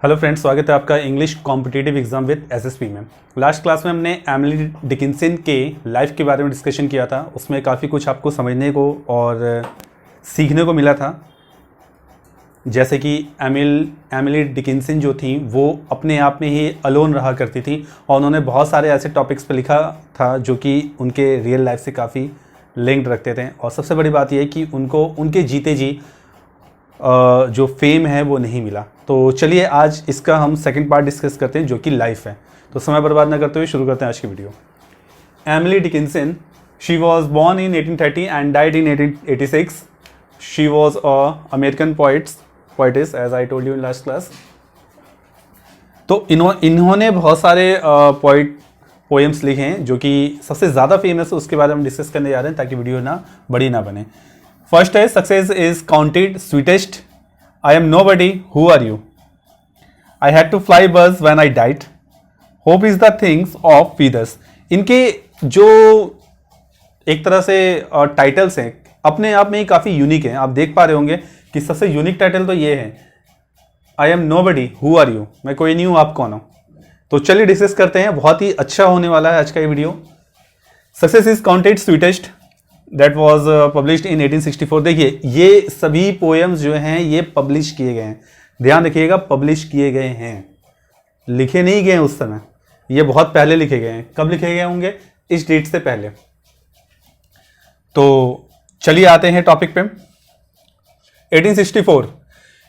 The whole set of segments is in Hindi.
हेलो फ्रेंड्स, स्वागत है आपका English competitive exam with SSP में। लास्ट क्लास में हमने एमिली डिकिंसन के लाइफ के बारे में डिस्कशन किया था। उसमें काफ़ी कुछ आपको समझने को और सीखने को मिला था। जैसे कि एमिली डिकिंसन जो थी वो अपने आप में ही अलोन रहा करती थी और उन्होंने बहुत सारे ऐसे टॉपिक्स पर लिखा था जो कि उनके रियल लाइफ से काफ़ी लिंक्ड रखते थे। और सबसे बड़ी बात यह है कि उनको उनके जीते जी जो फेम है वो नहीं मिला। तो चलिए आज इसका हम सेकंड पार्ट डिस्कस करते हैं जो कि लाइफ है। तो समय बर्बाद न करते हुए शुरू करते हैं आज की video. Emily Dickinson, she was born in 1830 and died in 1886। She was a American poetess as I told you in last class. तो इन्होंने बहुत सारे पोएम्स लिखे हैं जो कि सबसे ज़्यादा फेमस है उसके बारे में डिस्कस करने जा रहे हैं ताकि वीडियो ना बड़ी ना बने। फर्स्ट है success is counted sweetest, I am nobody, who are you, I had to fly birds when I died, hope is the things of feathers. इनके जो एक तरह से टाइटल्स हैं अपने आप में ही काफ़ी यूनिक हैं। आप देख पा रहे होंगे कि सबसे यूनिक टाइटल तो ये है, I am nobody, who are you, मैं कोई नहीं हूँ, आप कौन हो। तो चलिए डिस्कस करते हैं, बहुत ही अच्छा होने वाला है आज का ये video. Success is counted sweetest that was published in 1864। देखिए ये सभी पोएम्स जो हैं ये पब्लिश किए गए हैं, ध्यान रखिएगा, पब्लिश किए गए हैं, लिखे नहीं गए उस समय, ये बहुत पहले लिखे गए हैं। कब लिखे गए होंगे? इस डेट से पहले। तो चलिए आते हैं टॉपिक पे। 1864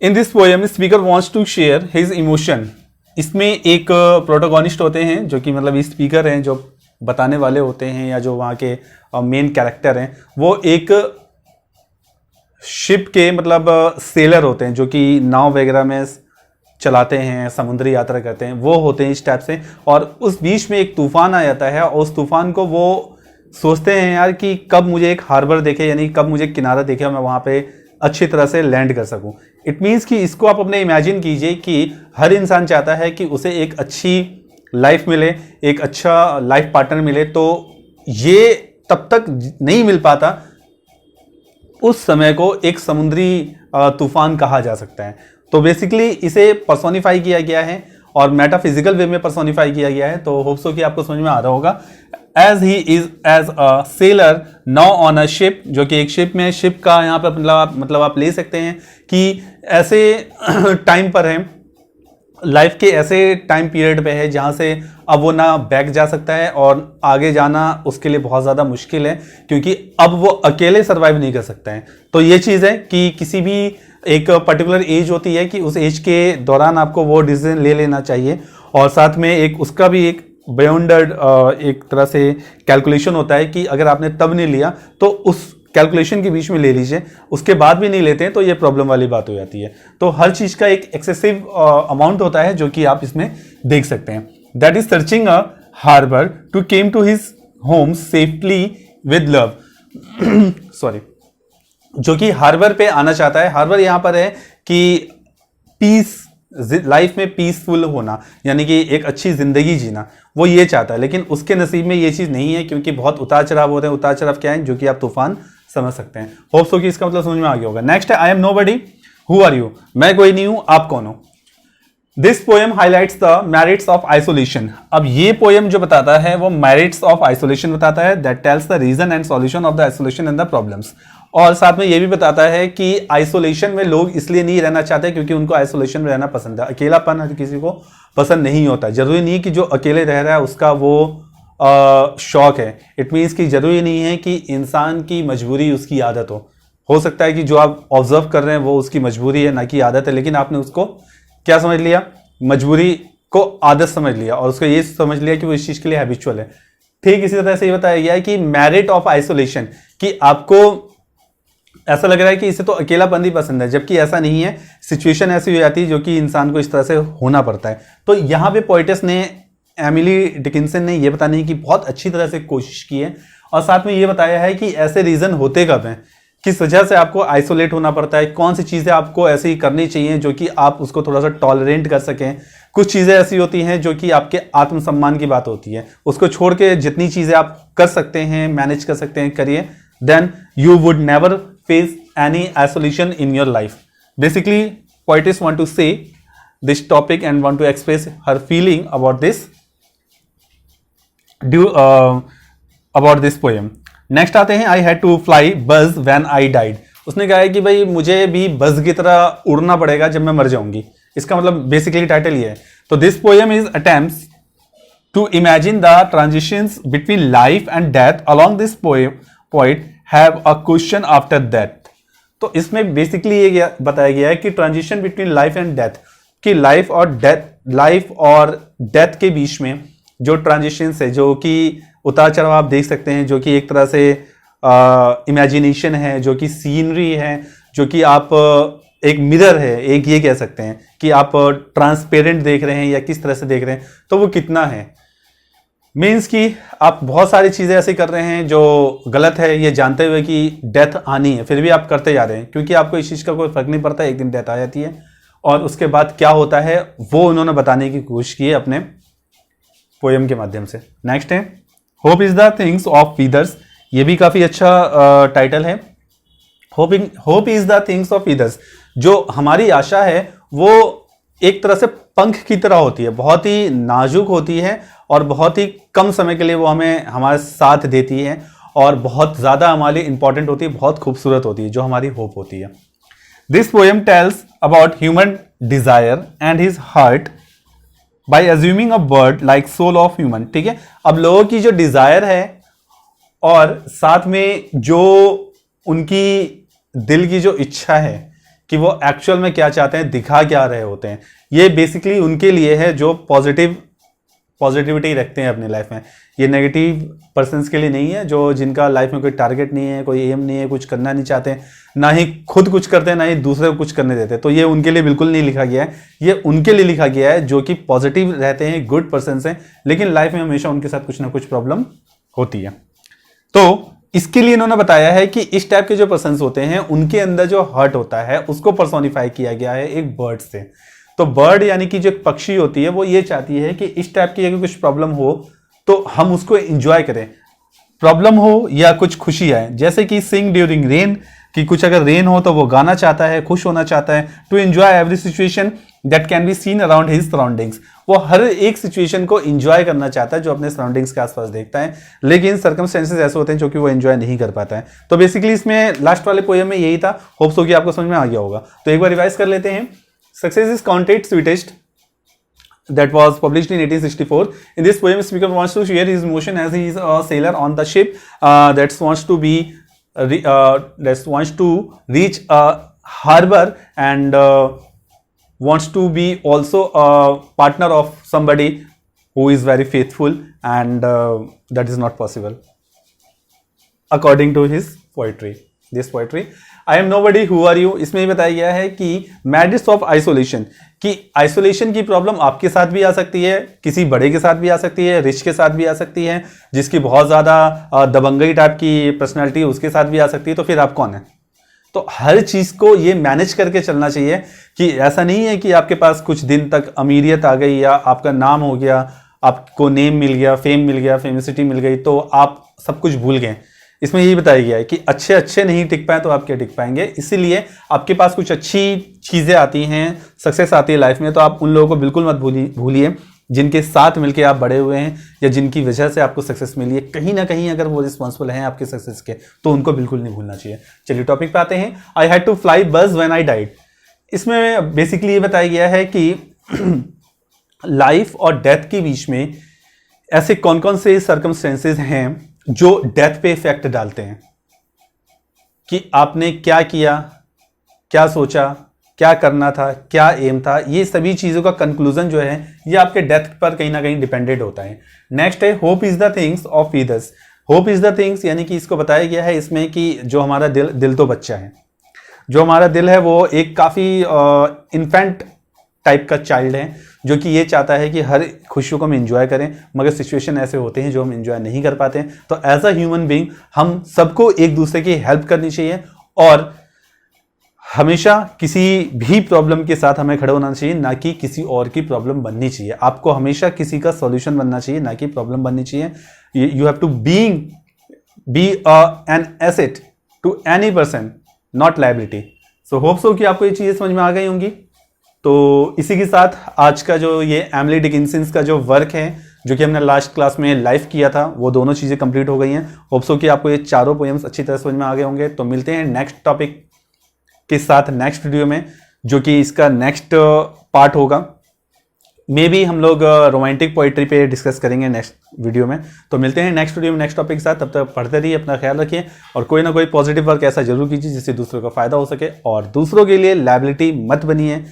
in this poem speaker wants to share his emotion. इसमें एक प्रोटोगोनिस्ट होते हैं जो कि मतलब स्पीकर हैं, जो बताने वाले होते हैं या जो वहाँ के मेन कैरेक्टर हैं, वो एक शिप के मतलब सेलर होते हैं जो कि नाव वगैरह में चलाते हैं, समुद्री यात्रा करते हैं, वो होते हैं इस टाइप से। और उस बीच में एक तूफान आ जाता है और उस तूफान को वो सोचते हैं यार कि कब मुझे एक हार्बर देखे, यानी कब मुझे किनारा देखे और मैं वहाँ पे अच्छी तरह से लैंड कर सकूँ। इट मीन्स कि इसको आप अपने इमेजिन कीजिए कि हर इंसान चाहता है कि उसे एक अच्छी लाइफ मिले, एक अच्छा लाइफ पार्टनर मिले। तो ये तब तक नहीं मिल पाता, उस समय को एक समुद्री तूफान कहा जा सकता है। तो बेसिकली इसे पर्सोनिफाई किया गया है और मेटाफिजिकल वे में पर्सोनिफाई किया गया है। तो होप सो कि आपको समझ में आ रहा होगा। As he is as a sailor now on a ship, जो कि एक शिप में, शिप का यहाँ पे मतलब आप ले सकते हैं कि ऐसे टाइम पर है, लाइफ के ऐसे टाइम पीरियड पे है जहाँ से अब वो ना बैक जा सकता है और आगे जाना उसके लिए बहुत ज़्यादा मुश्किल है, क्योंकि अब वो अकेले सर्वाइव नहीं कर सकता है। तो ये चीज़ है कि किसी भी एक पर्टिकुलर एज होती है कि उस एज के दौरान आपको वो डिसीजन ले लेना चाहिए। और साथ में एक उसका भी एक बाउंडेड एक तरह से कैलकुलेशन होता है कि अगर आपने तब नहीं लिया तो उस कैलकुलेशन के बीच में ले लीजिए, उसके बाद भी नहीं लेते हैं तो ये प्रॉब्लम वाली बात हो जाती है। तो हर चीज का एक एक्सेसिव अमाउंट होता है जो कि आप इसमें देख सकते हैं। That is searching a harbour to came to his home safely with love. Sorry, जो कि हार्बर पे आना चाहता है। हार्बर यहां पर है कि पीस, लाइफ में पीसफुल होना, यानी कि एक अच्छी जिंदगी जीना, वो ये चाहता है। लेकिन उसके नसीब में ये चीज नहीं है, क्योंकि बहुत उतार चढ़ाव होते हैं। उतार चढ़ाव क्या है? जो कि आप तूफान समझ सकते हैं। होप सो कि इसका मतलब समझ में आ गया होगा। नेक्स्ट है I am nobody, who are you, मैं कोई नहीं हूं, आप कौन हो। This poem highlights the merits of isolation. अब ये पोएम जो बताता है वो मेरिट्स ऑफ आइसोलेशन बताता है। That tells the reason and solution of the isolation and the problems. और साथ में ये भी बताता है कि आइसोलेशन में लोग इसलिए नहीं रहना चाहते क्योंकि उनको आइसोलेशन में रहना पसंद है। अकेलापन हर किसी को पसंद नहीं होता। जरूरी नहीं कि जो अकेले रह रहा है उसका वो शौक है। इट मीन्स कि जरूरी नहीं है कि इंसान की मजबूरी उसकी आदत हो सकता है कि जो आप ऑब्जर्व कर रहे हैं वो उसकी मजबूरी है ना कि आदत है, लेकिन आपने उसको क्या समझ लिया? मजबूरी को आदत समझ लिया और उसको ये समझ लिया कि वो इस चीज के लिए हैबिचुअल है। ठीक इसी तरह से ये बताया गया है कि मेरिट ऑफ आइसोलेशन, कि आपको ऐसा लग रहा है कि इसे तो अकेलापन ही पसंद है, जबकि ऐसा नहीं है। सिचुएशन ऐसी हो जाती है जो कि इंसान को इस तरह से होना पड़ता है। तो यहाँ पे पोइटेस ने, एमिली डिकिंसन ने ये बताने की बहुत अच्छी तरह से कोशिश की है और साथ में ये बताया है कि ऐसे रीजन होते कब हैं, किस वजह से आपको आइसोलेट होना पड़ता है, कौन सी चीजें आपको ऐसी करनी चाहिए जो कि आप उसको थोड़ा सा टॉलरेट कर सकें। कुछ चीजें ऐसी होती हैं जो कि आपके आत्मसम्मान की बात होती है, उसको छोड़ के जितनी चीजें आप कर सकते हैं, मैनेज कर सकते हैं, करिए। Then you would never face any isolation in your life. Basically, poets want to say this topic and want to express her feeling about this about this poem. Next आते हैं, I had to fly buzz when I died. उसने कहा है कि भाई मुझे भी बज की तरह उड़ना पड़ेगा जब मैं मर जाऊंगी. इसका मतलब बेसिकली टाइटल ये है. तो this poem is attempts to imagine the transitions between life and death. Along this poet have a question after death. तो इसमें बेसिकली ये बताया गया है कि transition between life and death, कि लाइफ और डेथ के बीच में जो ट्रांजिशन है, जो कि उतार चढ़ाव आप देख सकते हैं, जो कि एक तरह से इमेजिनेशन है, जो कि सीनरी है, जो कि आप एक मिरर है, एक ये कह सकते हैं कि आप ट्रांसपेरेंट देख रहे हैं या किस तरह से देख रहे हैं, तो वो कितना है. मीन्स कि आप बहुत सारी चीज़ें ऐसे कर रहे हैं जो गलत है, ये जानते हुए कि डेथ आनी है, फिर भी आप करते जा रहे हैं, क्योंकि आपको इस चीज़ का कोई फर्क नहीं पड़ता. एक दिन डेथ आ जाती है और उसके बाद क्या होता है वो उन्होंने बताने की कोशिश की है अपने पोएम के माध्यम से. नेक्स्ट है, hope is the things of feathers. ये भी काफ़ी अच्छा टाइटल है. Hope is the things of feathers. जो हमारी आशा है वो एक तरह से पंख की तरह होती है, बहुत ही नाजुक होती है और बहुत ही कम समय के लिए वो हमें हमारे साथ देती है और बहुत ज़्यादा हमारे लिए इंपॉर्टेंट होती है, बहुत खूबसूरत होती है, जो हमारी होप होती है. This poem tells about human desire and his heart by assuming a word like soul of human. ठीक है, अब लोगों की जो डिजायर है और साथ में जो उनकी दिल की जो इच्छा है कि वो एक्चुअल में क्या चाहते हैं, दिखा क्या रहे होते हैं, ये बेसिकली उनके लिए है जो पॉजिटिविटी रखते हैं अपनी लाइफ में. ये नेगेटिव पर्सन्स के लिए नहीं है, जो जिनका लाइफ में कोई टारगेट नहीं है, कोई एम नहीं है, कुछ करना नहीं चाहते, ना ही खुद कुछ करते हैं, ना ही दूसरे को कुछ करने देते. तो ये उनके लिए बिल्कुल नहीं लिखा गया है. ये उनके लिए लिखा गया है जो कि पॉजिटिव रहते हैं, गुड पर्सन्स हैं, लेकिन लाइफ में हमेशा उनके साथ कुछ ना कुछ प्रॉब्लम होती है. तो इसके लिए इन्होंने बताया है कि इस टाइप के जो पर्सन्स होते हैं उनके अंदर जो हर्ट होता है उसको पर्सोनिफाई किया गया है एक बर्ड से. तो बर्ड यानी कि जो पक्षी होती है वो ये चाहती है कि इस टाइप की अगर कुछ प्रॉब्लम हो तो हम उसको एंजॉय करें, प्रॉब्लम हो या कुछ खुशी आए. जैसे कि सिंग ड्यूरिंग रेन, कि कुछ अगर रेन हो तो वो गाना चाहता है, खुश होना चाहता है. To enjoy every situation that can be seen around his surroundings. वो हर एक सिचुएशन को एंजॉय करना चाहता है जो अपने सराउंडिंग्स के आसपास देखता है, लेकिन सर्कमस्टेंसेस ऐसे होते हैं जो कि वो एंजॉय नहीं कर पाता है. तो बेसिकली इसमें लास्ट वाले पोएम में यही था. होप सो कि आपको समझ में आ गया होगा. तो एक बार रिवाइज कर लेते हैं. Success is counted sweetest, that was published in 1864. In this poem, speaker wants to share his emotion as he is a sailor on the ship that wants to reach a harbor and wants to be also a partner of somebody who is very faithful, and that is not possible according to his poetry. This poetry, I am nobody, who are you. इसमें बताया गया है कि मैडिस ऑफ आइसोलेशन, कि आइसोलेशन की प्रॉब्लम आपके साथ भी आ सकती है, किसी बड़े के साथ भी आ सकती है, रिच के साथ भी आ सकती है, जिसकी बहुत ज़्यादा दबंगई टाइप की पर्सनालिटी उसके साथ भी आ सकती है. तो फिर आप कौन है? तो हर चीज़ को ये मैनेज करके चलना चाहिए कि ऐसा नहीं है कि आपके पास कुछ दिन तक अमीरियत आ गई या आपका नाम हो गया, आपको नेम मिल गया, फेम मिल गया, फेमिसिटी मिल गई, तो आप सब कुछ भूल गए. इसमें यही बताया गया है कि अच्छे नहीं टिक पाए तो आप क्या टिक पाएंगे. इसीलिए आपके पास कुछ अच्छी चीज़ें आती हैं, सक्सेस आती है लाइफ में, तो आप उन लोगों को बिल्कुल मत भूलिए जिनके साथ मिलके आप बड़े हुए हैं या जिनकी वजह से आपको सक्सेस मिली है. कहीं ना कहीं अगर वो रिस्पॉन्सिबल हैं आपके सक्सेस के, तो उनको बिल्कुल नहीं भूलना चाहिए. चलिए टॉपिक पे आते हैं. आई हैड टू फ्लाई बज व्हेन आई डाइड. इसमें बेसिकली ये बताया गया है कि लाइफ और डेथ के बीच में ऐसे कौन कौन से सर्कमस्टेंसेज हैं जो डेथ पे इफेक्ट डालते हैं, कि आपने क्या किया, क्या सोचा, क्या करना था, क्या एम था. ये सभी चीज़ों का कंक्लूजन जो है ये आपके डेथ पर कहीं ना कहीं डिपेंडेड होता है. नेक्स्ट है, hope is the things of feathers. Hope is the things यानी कि इसको बताया गया है इसमें कि जो हमारा दिल तो बच्चा है, जो हमारा दिल है वो एक काफ़ी इन्फेंट टाइप का चाइल्ड है, जो कि ये चाहता है कि हर खुशियों को हम एंजॉय करें, मगर सिचुएशन ऐसे होते हैं जो हम एंजॉय नहीं कर पाते हैं. तो एज अ ह्यूमन बीइंग हम सबको एक दूसरे की हेल्प करनी चाहिए और हमेशा किसी भी प्रॉब्लम के साथ हमें खड़े होना चाहिए, ना कि किसी और की प्रॉब्लम बननी चाहिए. आपको हमेशा किसी का सॉल्यूशन बनना चाहिए, ना कि प्रॉब्लम बननी चाहिए. You have to be an asset to any person, not liability. So hope so कि आपको ये चीज़ें समझ में आ गई होंगी. तो इसी के साथ आज का जो ये एमिली डिकिंसन का जो वर्क है, जो कि हमने लास्ट क्लास में लाइव किया था, वो दोनों चीज़ें कंप्लीट हो गई हैं। होप सो कि आपको ये चारों पोएम्स अच्छी तरह समझ में आ गए होंगे। तो मिलते हैं नेक्स्ट टॉपिक के साथ नेक्स्ट वीडियो में, जो कि इसका नेक्स्ट पार्ट होगा। मे बी हम लोग रोमांटिक पोइट्री पे डिस्कस करेंगे नेक्स्ट वीडियो में। तो मिलते हैं नेक्स्ट वीडियो में नेक्स्ट टॉपिक के साथ। तब तक पढ़ते रहिए, अपना ख्याल रखिए और कोई ना कोई पॉजिटिव वर्क ऐसा जरूर कीजिए जिससे दूसरों का फायदा हो सके, और दूसरों के लिए लायबिलिटी मत बनिए,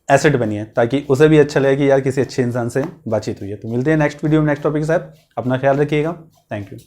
एसेट बनिए, ताकि उसे भी अच्छा लगे कि यार किसी अच्छे इंसान से बातचीत हुई है। तो मिलते हैं नेक्स्ट वीडियो में नेक्स्ट टॉपिक के साथ। अपना ख्याल रखिएगा। Thank you.